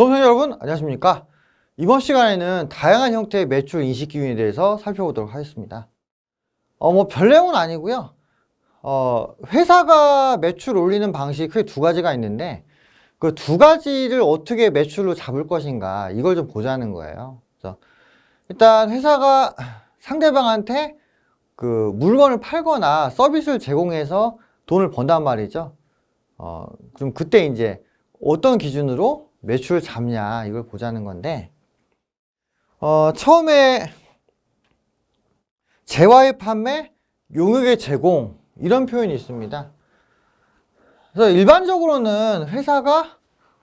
수험생 여러분 안녕하십니까. 이번 시간에는 다양한 형태의 매출 인식 기준에 대해서 살펴보도록 하겠습니다. 별 내용은 아니고요. 회사가 매출 올리는 방식이 크게 두 가지가 있는데 그 두 가지를 어떻게 매출로 잡을 것인가 이걸 좀 보자는 거예요. 그래서 일단 회사가 상대방한테 그 물건을 팔거나 서비스를 제공해서 돈을 번단 말이죠. 그럼 그때 이제 어떤 기준으로 매출을 잡냐 이걸 보자는 건데 처음에 재화의 판매, 용역의 제공 이런 표현이 있습니다. 그래서 일반적으로는 회사가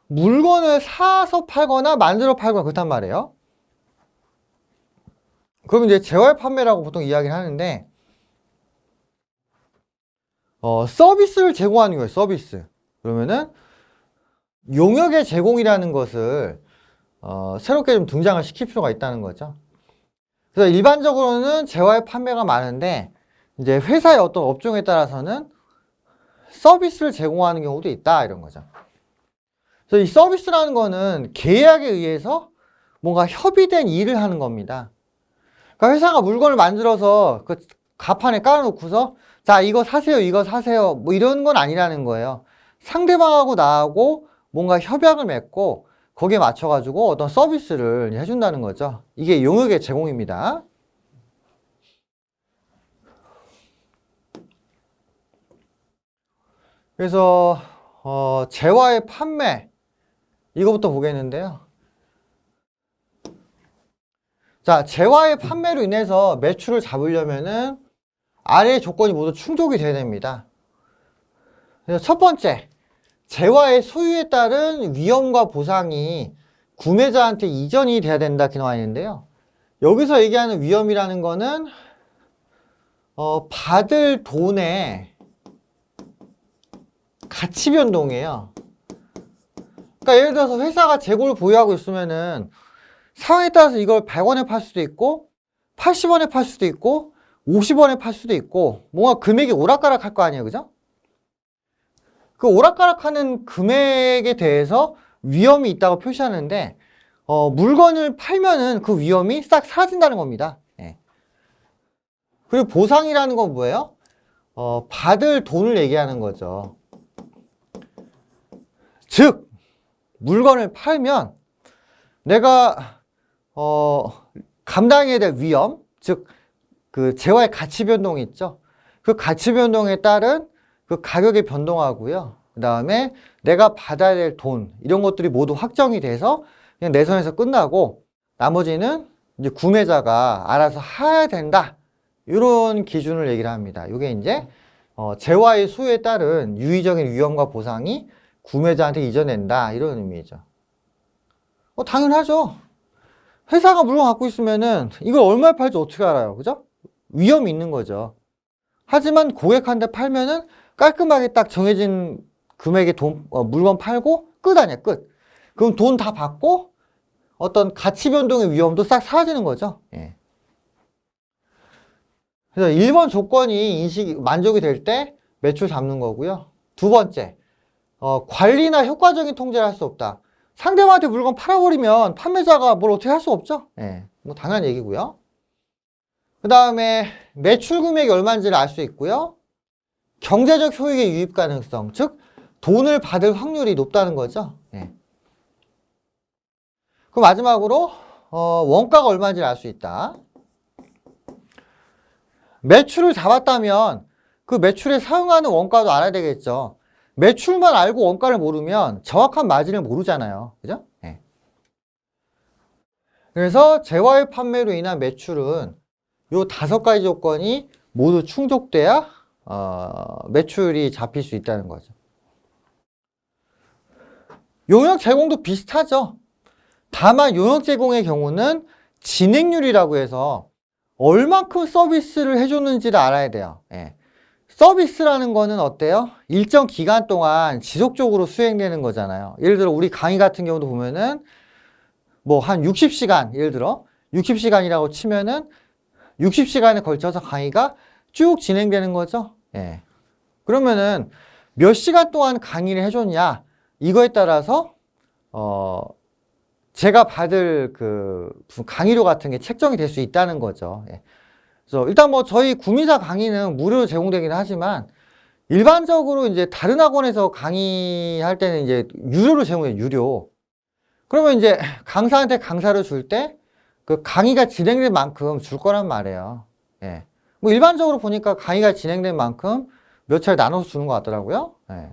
물건을 사서 팔거나 만들어 팔거나 그렇단 말이에요. 그럼 이제 재화의 판매라고 보통 이야기를 하는데 서비스를 제공하는 거예요. 서비스. 그러면은 용역의 제공이라는 것을 새롭게 좀 등장을 시킬 필요가 있다는 거죠. 그래서 일반적으로는 재화의 판매가 많은데 이제 회사의 어떤 업종에 따라서는 서비스를 제공하는 경우도 있다 이런 거죠. 그래서 이 서비스라는 거는 계약에 의해서 뭔가 협의된 일을 하는 겁니다. 그러니까 회사가 물건을 만들어서 그 가판에 깔아놓고서 자 이거 사세요 뭐 이런 건 아니라는 거예요. 상대방하고 나하고 뭔가 협약을 맺고 거기에 맞춰가지고 어떤 서비스를 해준다는 거죠. 이게 용역의 제공입니다. 그래서 재화의 판매 이거부터 보겠는데요. 자, 재화의 판매로 인해서 매출을 잡으려면은 아래의 조건이 모두 충족이 돼야 됩니다. 그래서 첫 번째, 재화의 소유에 따른 위험과 보상이 구매자한테 이전이 돼야 된다 이렇게 나와 있는데요. 여기서 얘기하는 위험이라는 거는 받을 돈의 가치 변동이에요. 그러니까 예를 들어서 회사가 재고를 보유하고 있으면은 상황에 따라서 이걸 100원에 팔 수도 있고 80원에 팔 수도 있고 50원에 팔 수도 있고 뭔가 금액이 오락가락 할 거 아니에요. 그죠? 그 오락가락하는 금액에 대해서 위험이 있다고 표시하는데 물건을 팔면은 그 위험이 싹 사라진다는 겁니다. 예. 그리고 보상이라는 건 뭐예요? 받을 돈을 얘기하는 거죠. 즉 물건을 팔면 내가 감당해야 될 위험, 즉 그 재화의 가치 변동이 있죠. 그 가치 변동에 따른 그 가격이 변동하고요. 그 다음에 내가 받아야 될 돈 이런 것들이 모두 확정이 돼서 그냥 내 선에서 끝나고 나머지는 이제 구매자가 알아서 해야 된다. 이런 기준을 얘기를 합니다. 이게 이제 재화의 소유에 따른 유의적인 위험과 보상이 구매자한테 이전된다 이런 의미죠. 당연하죠. 회사가 물건 갖고 있으면은 이걸 얼마에 팔지 어떻게 알아요? 그죠? 위험이 있는 거죠. 하지만 고객한테 팔면은 깔끔하게 딱 정해진 금액의 물건 팔고 끝 아니야, 끝. 그럼 돈 다 받고 어떤 가치 변동의 위험도 싹 사라지는 거죠. 예. 그래서 1번 조건이 만족이 될 때 매출 잡는 거고요. 두 번째, 관리나 효과적인 통제를 할 수 없다. 상대방한테 물건 팔아버리면 판매자가 뭘 어떻게 할 수 없죠. 예. 뭐 당연한 얘기고요. 그 다음에 매출 금액이 얼마인지를 알 수 있고요. 경제적 효익의 유입 가능성, 즉 돈을 받을 확률이 높다는 거죠. 예. 그 마지막으로 원가가 얼마인지를 알 수 있다. 매출을 잡았다면 그 매출에 사용하는 원가도 알아야 되겠죠. 매출만 알고 원가를 모르면 정확한 마진을 모르잖아요. 그죠? 예. 그래서 재화의 판매로 인한 매출은 요 5가지 조건이 모두 충족돼야 매출이 잡힐 수 있다는 거죠. 용역 제공도 비슷하죠. 다만 용역 제공의 경우는 진행률이라고 해서 얼만큼 서비스를 해줬는지를 알아야 돼요. 예. 서비스라는 거는 어때요? 일정 기간 동안 지속적으로 수행되는 거잖아요. 예를 들어 우리 강의 같은 경우도 보면은 뭐 한 60시간 예를 들어 60시간이라고 치면은 60시간에 걸쳐서 강의가 쭉 진행되는 거죠. 예. 그러면은 몇 시간 동안 강의를 해줬냐 이거에 따라서 제가 받을 그 무슨 강의료 같은 게 책정이 될 수 있다는 거죠. 예. 그래서 일단 뭐 저희 구민사 강의는 무료로 제공되긴 하지만 일반적으로 이제 다른 학원에서 강의할 때는 이제 유료로 제공해요, 유료. 그러면 이제 강사한테 강사를 줄 때 그 강의가 진행된 만큼 줄 거란 말이에요. 예. 뭐 일반적으로 보니까 강의가 진행된 만큼 몇 차례 나눠서 주는 것 같더라고요. 예.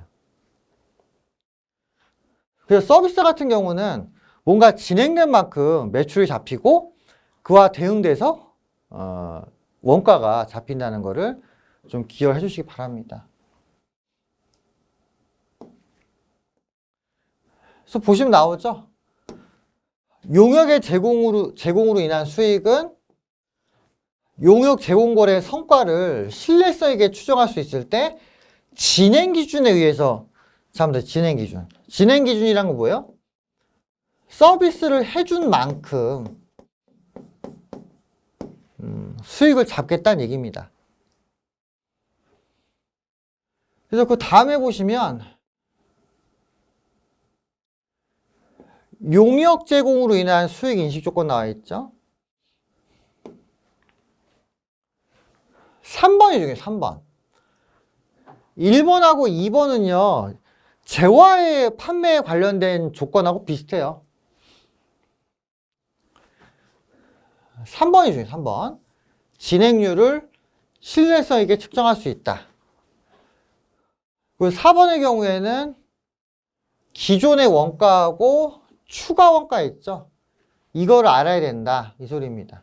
그래서 서비스 같은 경우는 뭔가 진행된 만큼 매출이 잡히고 그와 대응돼서 원가가 잡힌다는 거를 좀 기여해 주시기 바랍니다. 그래서 보시면 나오죠. 용역의 제공으로 인한 수익은 용역 제공 거래 성과를 신뢰성 있게 추정할 수 있을 때 진행 기준에 의해서 잡니다. 진행 기준. 진행 기준이란 건 뭐예요? 서비스를 해준 만큼 수익을 잡겠다는 얘기입니다. 그래서 그 다음에 보시면 용역 제공으로 인한 수익 인식 조건 나와 있죠. 3번이 중요해요. 3번. 1번하고 2번은요. 재화의 판매에 관련된 조건하고 비슷해요. 3번이 중요해요. 3번. 진행률을 신뢰성 있게 측정할 수 있다. 그리고 4번의 경우에는 기존의 원가하고 추가 원가 있죠. 이거를 알아야 된다. 이 소리입니다.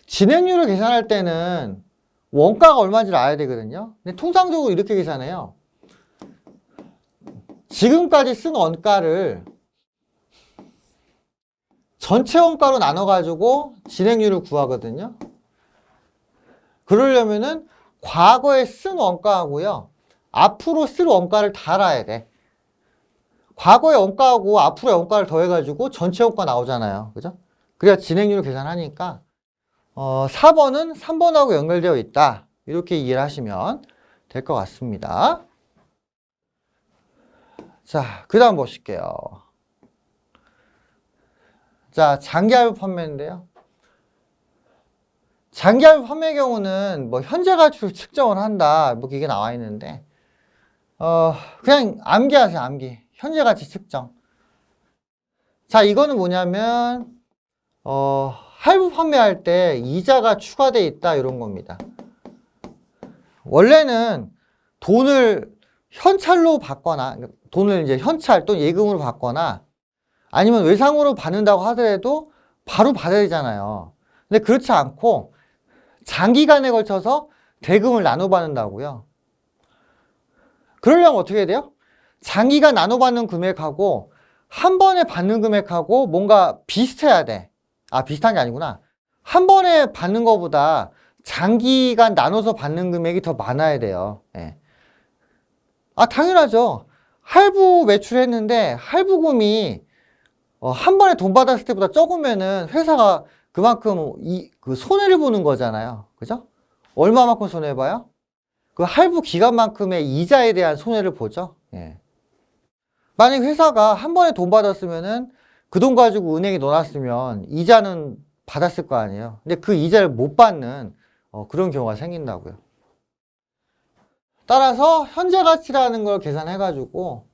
진행률을 계산할 때는 원가가 얼마인지를 알아야 되거든요. 근데 통상적으로 이렇게 계산해요. 지금까지 쓴 원가를 전체 원가로 나눠가지고 진행률을 구하거든요. 그러려면은 과거에 쓴 원가하고요. 앞으로 쓸 원가를 다 알아야 돼. 과거의 원가하고 앞으로의 원가를 더해가지고 전체 원가 나오잖아요. 그죠? 그래야 진행률을 계산하니까 4번은 3번하고 연결되어 있다. 이렇게 이해를 하시면 될 것 같습니다. 자, 그 다음 보실게요. 자, 장기할부 판매인데요. 장기할부 판매의 경우는 뭐 현재 가치로 측정을 한다. 뭐 이게 나와 있는데 그냥 암기하세요. 암기. 현재 가치 측정. 자, 이거는 뭐냐면 할부 판매할 때 이자가 추가되어 있다 이런 겁니다. 원래는 돈을 현찰로 받거나 돈을 이제 현찰 또는 예금으로 받거나 아니면 외상으로 받는다고 하더라도 바로 받아야 되잖아요. 근데 그렇지 않고 장기간에 걸쳐서 대금을 나눠 받는다고요. 그러려면 어떻게 해야 돼요? 장기간 나눠 받는 금액하고 한 번에 받는 금액하고 뭔가 비슷해야 돼. 아, 비슷한 게 아니구나. 한 번에 받는 것보다 장기간 나눠서 받는 금액이 더 많아야 돼요. 예. 아, 당연하죠. 할부 매출했는데 할부금이 한 번에 돈 받았을 때보다 적으면은 회사가 그만큼 그 손해를 보는 거잖아요. 그죠? 얼마만큼 손해봐요? 그 할부 기간만큼의 이자에 대한 손해를 보죠. 예. 만약 회사가 한 번에 돈 받았으면은 그 돈 가지고 은행에 넣어놨으면 이자는 받았을 거 아니에요. 근데 그 이자를 못 받는 그런 경우가 생긴다고요. 따라서 현재 가치라는 걸 계산해가지고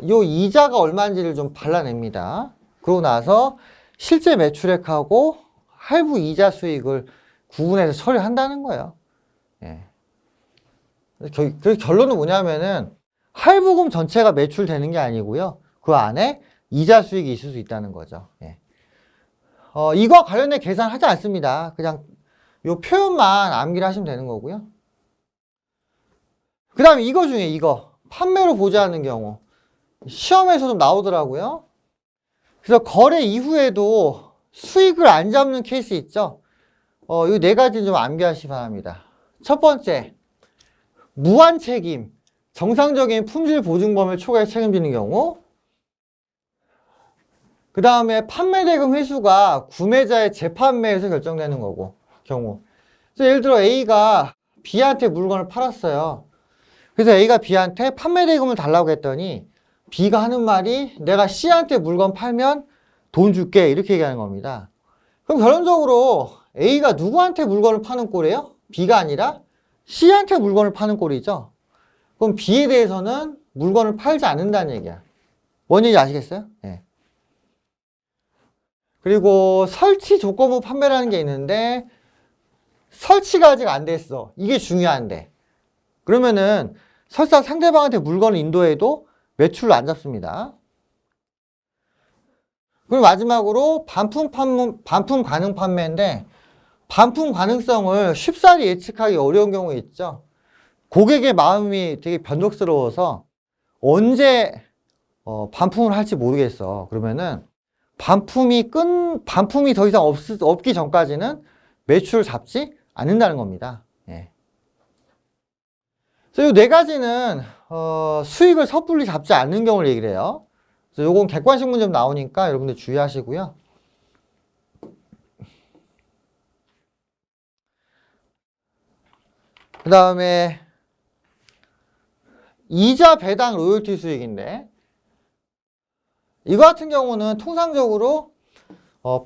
요 이자가 얼마인지를 좀 발라냅니다. 그러고 나서 실제 매출액하고 할부 이자 수익을 구분해서 처리한다는 거예요. 예. 그래서 결론은 뭐냐면은 할부금 전체가 매출되는 게 아니고요. 그 안에 이자 수익이 있을 수 있다는 거죠. 예. 이거 관련된 계산하지 않습니다. 그냥 요 표현만 암기를 하시면 되는 거고요. 그 다음에 이거 중에 이거 판매로 보좌하는 경우 시험에서 좀 나오더라고요. 그래서 거래 이후에도 수익을 안 잡는 케이스 있죠. 이 네 가지 좀 암기하시기 바랍니다. 첫 번째, 무한 책임, 정상적인 품질 보증범위를 초과해 책임지는 경우. 그 다음에 판매 대금 회수가 구매자의 재판매에서 결정되는 경우. 그래서 예를 들어 A가 B한테 물건을 팔았어요. 그래서 A가 B한테 판매 대금을 달라고 했더니 B가 하는 말이 내가 C한테 물건 팔면 돈 줄게 이렇게 얘기하는 겁니다. 그럼 결론적으로 A가 누구한테 물건을 파는 꼴이에요? B가 아니라 C한테 물건을 파는 꼴이죠. 그럼 B에 대해서는 물건을 팔지 않는다는 얘기야. 원인이 아시겠어요? 네. 그리고 설치 조건부 판매라는 게 있는데 설치가 아직 안 됐어. 이게 중요한데. 그러면은 설사 상대방한테 물건을 인도해도 매출을 안 잡습니다. 그리고 마지막으로 반품 가능 판매인데 반품 가능성을 쉽사리 예측하기 어려운 경우 있죠. 고객의 마음이 되게 변덕스러워서 언제 반품을 할지 모르겠어. 그러면은 반품이 더 이상 없기 전까지는 매출을 잡지 않는다는 겁니다. 예. 그래서 이 네 가지는 수익을 섣불리 잡지 않는 경우를 얘기를 해요. 그래서 요건 객관식 문제 나오니까 여러분들 주의하시고요. 그 다음에 이자 배당 로열티 수익인데 이거 같은 경우는 통상적으로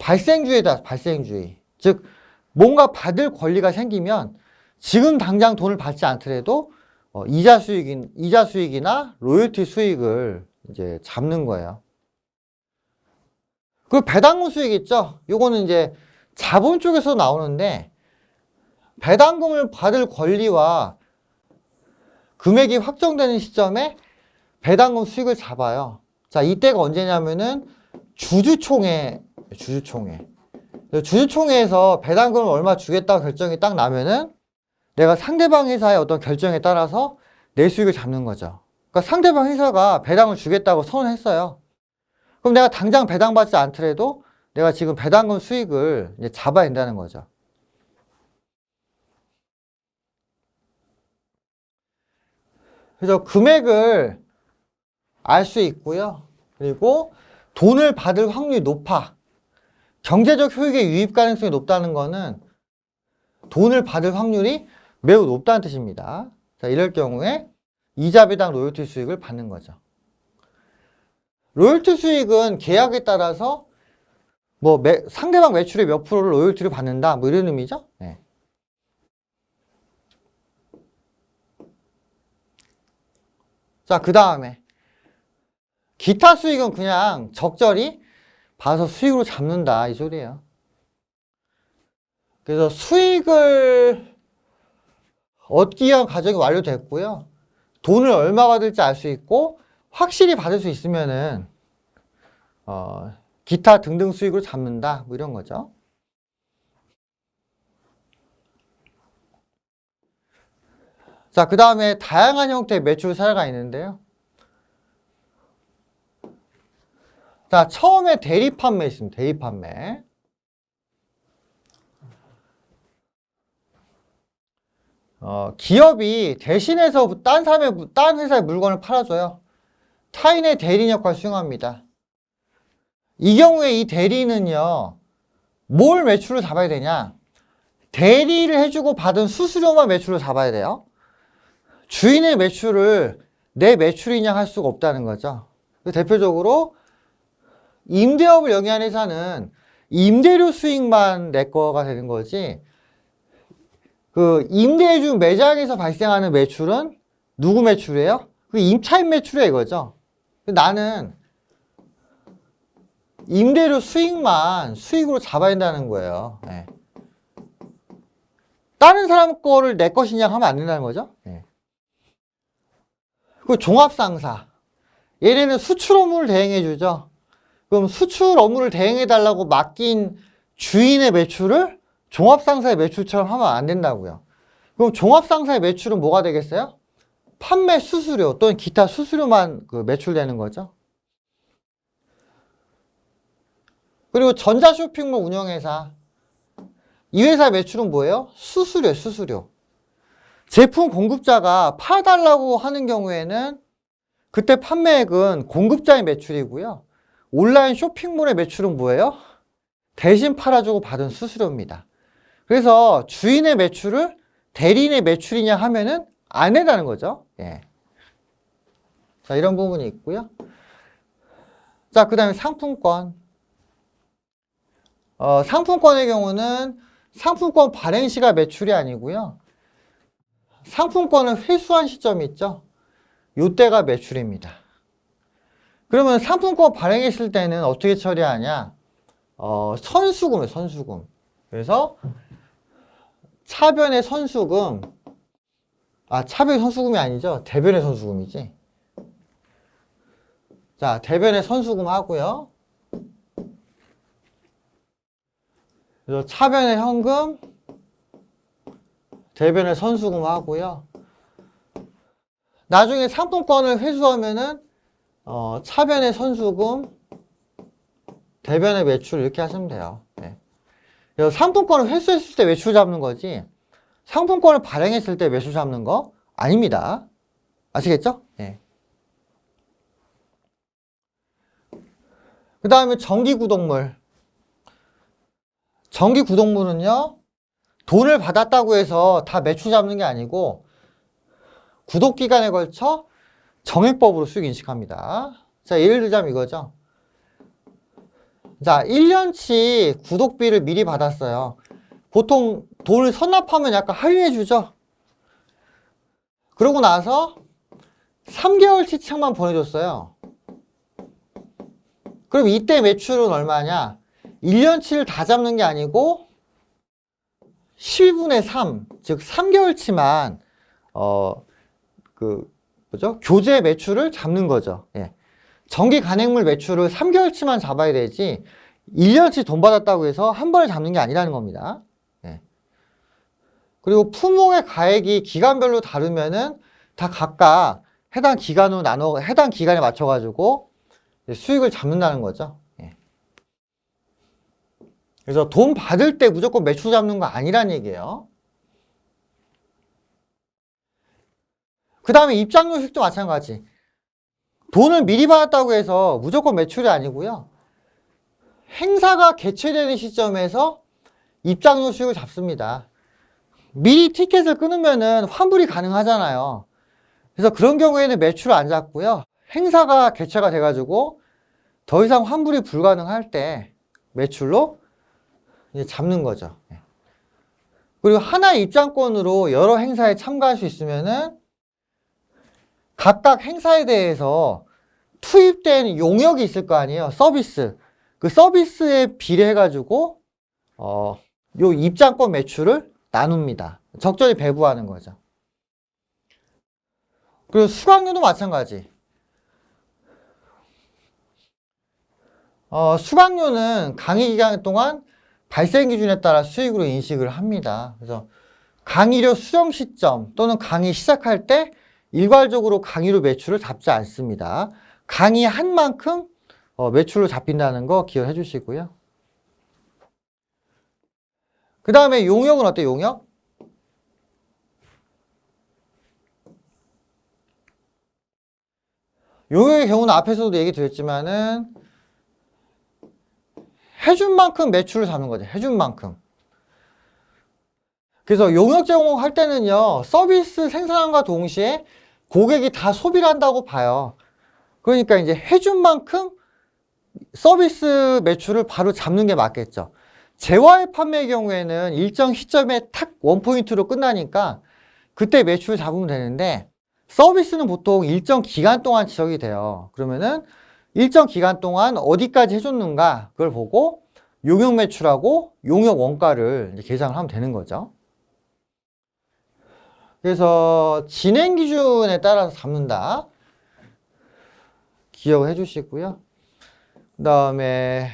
발생주의다. 발생주의. 즉 뭔가 받을 권리가 생기면 지금 당장 돈을 받지 않더라도 이자 수익이나 로열티 수익을 이제 잡는 거예요. 그리고 배당금 수익 있죠? 요거는 이제 자본 쪽에서 나오는데 배당금을 받을 권리와 금액이 확정되는 시점에 배당금 수익을 잡아요. 자, 이때가 언제냐면은 주주총회에서 배당금을 얼마 주겠다고 결정이 딱 나면은 내가 상대방 회사의 어떤 결정에 따라서 내 수익을 잡는 거죠. 그러니까 상대방 회사가 배당을 주겠다고 선언했어요. 그럼 내가 당장 배당받지 않더라도 내가 지금 배당금 수익을 이제 잡아야 된다는 거죠. 그래서 금액을 알 수 있고요. 그리고 돈을 받을 확률이 높아. 경제적 효익의 유입 가능성이 높다는 거는 돈을 받을 확률이 매우 높다는 뜻입니다. 자, 이럴 경우에 이자 배당 로열티 수익을 받는 거죠. 로열티 수익은 계약에 따라서 뭐 상대방 매출의 몇 프로를 로열티를 받는다 뭐 이런 의미죠. 네. 자, 그 다음에 기타 수익은 그냥 적절히 봐서 수익으로 잡는다 이 소리예요. 그래서 수익을 얻기 위한 과정이 완료됐고요. 돈을 얼마 받을지 알 수 있고 확실히 받을 수 있으면은 기타 등등 수익으로 잡는다 뭐 이런 거죠. 자, 그 다음에 다양한 형태의 매출 사례가 있는데요. 자, 처음에 대리 판매 있습니다. 대리 판매. 기업이 대신해서 딴 회사에 물건을 팔아줘요. 타인의 대리인 역할을 수행합니다. 이 경우에 이 대리인은요, 뭘 매출을 잡아야 되냐? 대리를 해주고 받은 수수료만 매출을 잡아야 돼요. 주인의 매출을 내 매출이냐 할 수가 없다는 거죠. 대표적으로 임대업을 영위한 회사는 임대료 수익만 내 거가 되는 거지, 그 임대해준 매장에서 발생하는 매출은 누구 매출이에요? 그 임차인 매출이에요 이거죠. 나는 임대료 수익만 수익으로 잡아야 된다는 거예요. 네. 다른 사람 거를 내 것이냐 하면 안 된다는 거죠. 네. 그 종합상사, 얘네는 수출 업무를 대행해 주죠. 그럼 수출 업무를 대행해 달라고 맡긴 주인의 매출을 종합상사의 매출처럼 하면 안 된다고요. 그럼 종합상사의 매출은 뭐가 되겠어요? 판매 수수료 또는 기타 수수료만 그 매출되는 거죠. 그리고 전자쇼핑몰 운영회사, 이 회사 매출은 뭐예요? 수수료. 제품 공급자가 팔아달라고 하는 경우에는 그때 판매액은 공급자의 매출이고요. 온라인 쇼핑몰의 매출은 뭐예요? 대신 팔아주고 받은 수수료입니다. 그래서 주인의 매출을 대리인의 매출이냐 하면은 안 된다는 거죠. 예. 자, 이런 부분이 있고요. 자, 그 다음에 상품권. 상품권의 경우는 상품권 발행 시가 매출이 아니고요. 상품권을 회수한 시점이 있죠. 요때가 매출입니다. 그러면 상품권 발행했을 때는 어떻게 처리하냐? 선수금이에요, 선수금. 그래서 차변의 선수금, 차변의 선수금이 아니죠. 대변의 선수금이지. 자, 대변의 선수금 하고요. 그래서 차변의 현금, 대변의 선수금 하고요. 나중에 상품권을 회수하면은 차변의 선수금, 대변의 매출 이렇게 하시면 돼요. 네. 그래서 상품권을 회수했을 때 매출 잡는 거지 상품권을 발행했을 때 매출 잡는 거 아닙니다. 아시겠죠? 네. 그 다음에 정기구독물. 정기구독물은요, 돈을 받았다고 해서 다 매출 잡는 게 아니고 구독기간에 걸쳐 정액법으로 수익 인식합니다. 자, 예를 들자면 이거죠. 자, 1년치 구독비를 미리 받았어요. 보통 돈을 선납하면 약간 할인해 주죠. 그러고 나서 3개월치 책만 보내줬어요. 그럼 이때 매출은 얼마냐? 1년치를 다 잡는 게 아니고 12분의 3, 즉 3개월치만 교재 매출을 잡는 거죠. 예. 정기 간행물 매출을 3개월치만 잡아야 되지 1년치 돈 받았다고 해서 한 번에 잡는 게 아니라는 겁니다. 예. 그리고 품목의 가액이 기간별로 다르면은 다 각각 해당 기간으로 해당 기간에 맞춰가지고 수익을 잡는다는 거죠. 예. 그래서 돈 받을 때 무조건 매출 잡는 거 아니란 얘기예요. 그 다음에 입장료 수익도 마찬가지. 돈을 미리 받았다고 해서 무조건 매출이 아니고요. 행사가 개최되는 시점에서 입장료 수익을 잡습니다. 미리 티켓을 끊으면은 환불이 가능하잖아요. 그래서 그런 경우에는 매출을 안 잡고요. 행사가 개최가 돼가지고 더 이상 환불이 불가능할 때 매출로 이제 잡는 거죠. 그리고 하나의 입장권으로 여러 행사에 참가할 수 있으면은 각각 행사에 대해서 투입된 용역이 있을 거 아니에요. 서비스. 그 서비스에 비례해가지고 요 입장권 매출을 나눕니다. 적절히 배분하는 거죠. 그리고 수강료도 마찬가지. 수강료는 강의 기간 동안 발생 기준에 따라 수익으로 인식을 합니다. 그래서 강의료 수령 시점 또는 강의 시작할 때 일괄적으로 강의료 매출을 잡지 않습니다. 강의한 만큼 매출로 잡힌다는 거 기억해 주시고요. 그 다음에 용역은 어때요? 용역? 용역의 경우는 앞에서도 얘기 드렸지만은 해준 만큼 매출을 잡는 거죠. 해준 만큼. 그래서 용역 제공할 때는요, 서비스 생산함과 동시에 고객이 다 소비를 한다고 봐요. 그러니까 이제 해준 만큼 서비스 매출을 바로 잡는 게 맞겠죠. 재화의 판매의 경우에는 일정 시점에 탁 원포인트로 끝나니까 그때 매출 잡으면 되는데 서비스는 보통 일정 기간 동안 지적이 돼요. 그러면은 일정 기간 동안 어디까지 해줬는가 그걸 보고 용역 매출하고 용역 원가를 이제 계산을 하면 되는 거죠. 그래서 진행 기준에 따라서 잡는다. 기억을 해주시고요. 그 다음에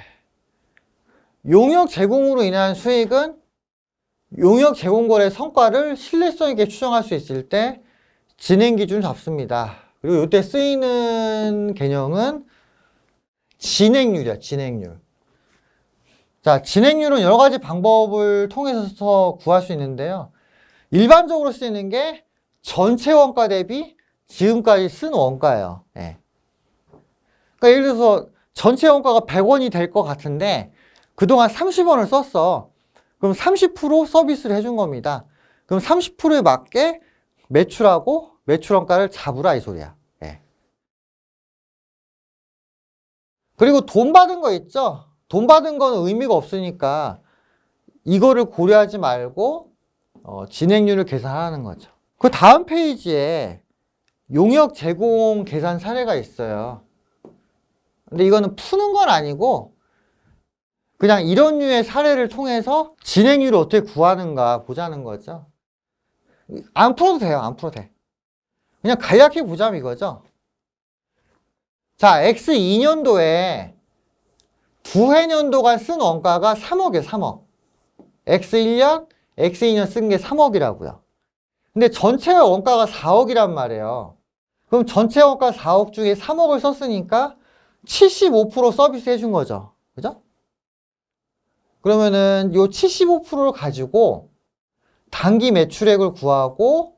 용역 제공으로 인한 수익은 용역 제공 거래 성과를 신뢰성 있게 추정할 수 있을 때 진행 기준을 잡습니다. 그리고 이때 쓰이는 개념은 진행률이야, 진행률. 자, 진행률은 여러 가지 방법을 통해서 구할 수 있는데요. 일반적으로 쓰이는 게 전체 원가 대비 지금까지 쓴 원가예요. 네. 그러니까 예를 들어서 전체 원가가 100원이 될 것 같은데 그동안 30원을 썼어. 그럼 30% 서비스를 해준 겁니다. 그럼 30%에 맞게 매출하고 매출 원가를 잡으라 이 소리야. 네. 그리고 돈 받은 거 있죠? 돈 받은 거는 의미가 없으니까 이거를 고려하지 말고 진행률을 계산하는 거죠. 그 다음 페이지에 용역 제공 계산 사례가 있어요. 근데 이거는 푸는 건 아니고 그냥 이런 류의 사례를 통해서 진행률을 어떻게 구하는가 보자는 거죠. 안 풀어도 돼요. 안 풀어도 돼. 그냥 간략히 보자면 이거죠. 자, X2년도에 두 해년도간 쓴 원가가 3억이에요. 3억. X1년, X2년 쓴 게 3억이라고요. 근데 전체 원가가 4억이란 말이에요. 그럼 전체 원가 4억 중에 3억을 썼으니까 75% 서비스 해준 거죠. 그죠? 그러면은 요 75%를 가지고 단기 매출액을 구하고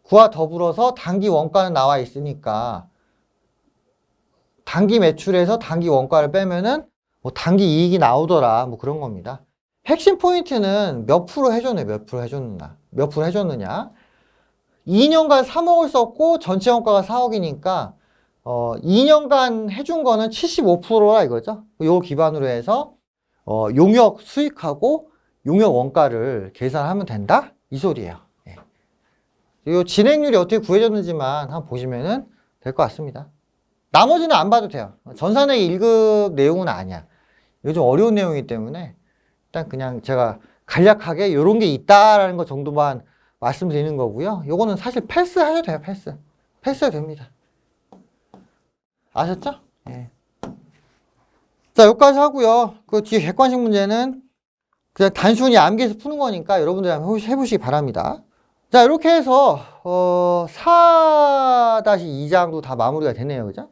그와 더불어서 단기 원가는 나와 있으니까 단기 매출에서 단기 원가를 빼면은 뭐 단기 이익이 나오더라. 뭐 그런 겁니다. 핵심 포인트는 몇 프로 해줬네, 몇 프로 해줬느냐. 몇 프로 해줬느냐. 2년간 3억을 썼고 전체 원가가 4억이니까 2년간 해준 거는 75%라 이거죠. 요 기반으로 해서 용역 수익하고 용역 원가를 계산하면 된다? 이 소리예요. 예. 요 진행률이 어떻게 구해졌는지만 한번 보시면 될 것 같습니다. 나머지는 안 봐도 돼요. 전산회계 1급 내용은 아니야. 이거 좀 어려운 내용이기 때문에 일단 그냥 제가 간략하게 이런 게 있다라는 것 정도만 말씀드리는 거고요. 요거는 사실 패스하셔도 돼요. 패스해도 됩니다. 아셨죠? 예. 자, 여기까지 하고요. 그 뒤에 객관식 문제는 그냥 단순히 암기해서 푸는 거니까 여러분들 한번 해보시기 바랍니다. 자, 이렇게 해서 4-2장도 다 마무리가 되네요. 그죠?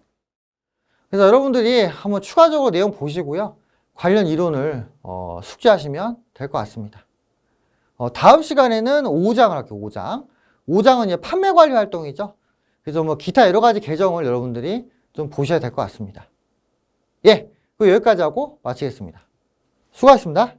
그래서 여러분들이 한번 추가적으로 내용 보시고요. 관련 이론을 숙지하시면 될 것 같습니다. 다음 시간에는 5장을 할게요. 5장. 5장은 이제 판매 관리 활동이죠. 그래서 뭐 기타 여러 가지 계정을 여러분들이 좀 보셔야 될 것 같습니다. 예, 여기까지 하고 마치겠습니다. 수고하셨습니다.